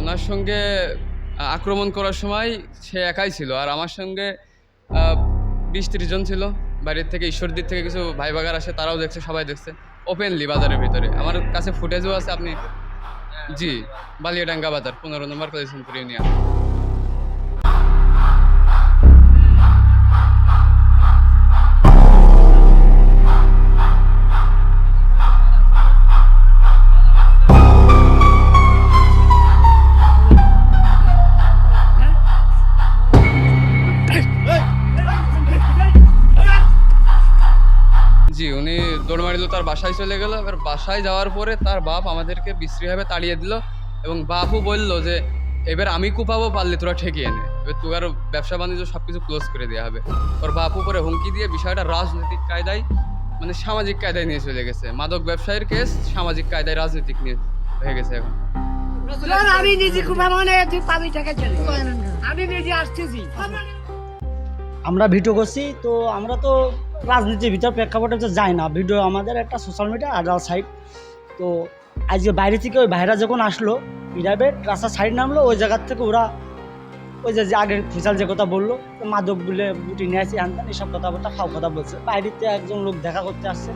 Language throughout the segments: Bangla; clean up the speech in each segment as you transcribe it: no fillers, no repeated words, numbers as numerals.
ওনার সঙ্গে আক্রমণ করার সময় সে একাই ছিল, আর আমার সঙ্গে 20-30 জন ছিল। বাইরের থেকে ঈশ্বরদীর থেকে কিছু ভাই বাগার আসে, তারাও দেখছে, সবাই দেখছে ওপেনলি বাজারের ভিতরে। আমার কাছে ফুটেজও আছে। আপনি জি, বালিয়াডাঙ্গা বাজার 15 নম্বর কালীচরণপুর ইউনিয়ন। জি, উনি দৌড় মারিল, তার বাসায় চলে গেল। এবার বাসায় যাওয়ার পরে তার বাপ আমাদেরকে বিশ্রীভাবে তাড়িয়ে দিল, এবং বাপও বলল যে এবার আমি কুপাবো, পারলে তোরা ঠেকিয়ে নে, এবার তোর ব্যবসা বাণিজ্য সব কিছু ক্লোজ করে দেওয়া হবে। ওর বাপ উপরে হুমকি দিয়ে বিষয়টা রাজনৈতিক কায়দায়, মানে সামাজিক কায়দায় নিয়ে চলে গেছে। মাদক ব্যবসায়ীর কেস সামাজিক কায়দায় রাজনৈতিক নিয়ে হয়ে গেছে এখন। আমি নিজে কুপাবো, তুই পাবি টাকা চলে, আমি নিজে আসতেছি। আমরা ভিডিও করছি, তো আমরা তো রাজনীতির ভিতর প্রেক্ষাপটে তো যাই না। ভিডিও আমাদের একটা সোশ্যাল মিডিয়া আডাল সাইট। তো আজকে বাইরে থেকে ওই ভাইরা যখন আসলো, প্রাইভেট রাস্তার সাইড নামলো, ওই জায়গার থেকে ওরা ওই যে আগের ফিসাল যে কথা বললো, মাদক বলে বুটি নিয়ে আসি আনতেন, এইসব কথাবার্তা খাও কথা বলছে। বাইরেতে একজন লোক দেখা করতে আসছে।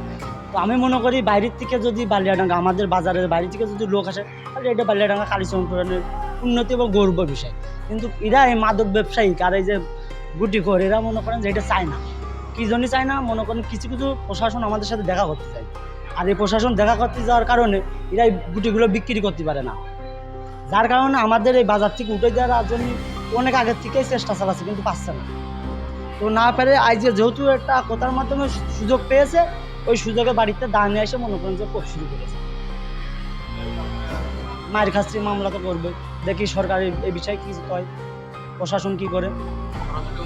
তো আমি মনে করি বাইরের থেকে যদি বালিয়াডাঙ্গা, আমাদের বাজারের বাইরে থেকে যদি লোক আসে, তাহলে এটা বালিয়াডাঙ্গা কালীচরণপুরের উন্নতি এবং গৌরব বিষয়। কিন্তু এরা এই মাদক ব্যবসায়ী আর এই যে গুটি করে, এরা মনে করেন যে এটা চায় না। কী জন্যই চায় না, মনে করেন কিছু কিছু প্রশাসন আমাদের সাথে দেখা করতে চায়, আর এই প্রশাসন দেখা করতে যাওয়ার কারণে এরা এই গুটিগুলো বিক্রি করতে পারে না। যার কারণে আমাদের এই বাজার থেকে উঠে যাওয়ার জন্য অনেক আগের থেকেই চেষ্টা চালাচ্ছে, কিন্তু পাচ্ছে না। তো না পারে আজ যেহেতু একটা কথার মাধ্যমে সুযোগ পেয়েছে, ওই সুযোগে বাড়িতে দাঁড়িয়ে এসে মনে করেন যে কোপ শুরু করেছে। মায়ের খাচ্ছি, মামলা তো করবে। দেখি সরকার এই বিষয়ে কী কয়, প্রশাসন কি করে।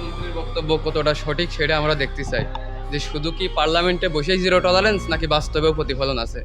মন্ত্রীর বক্তব্য কতটা সঠিক সেটা আমরা দেখতে চাই, যে শুধু কি পার্লামেন্টে বসেই জিরো টলারেন্স, নাকি বাস্তবেও প্রতিফলন আছে।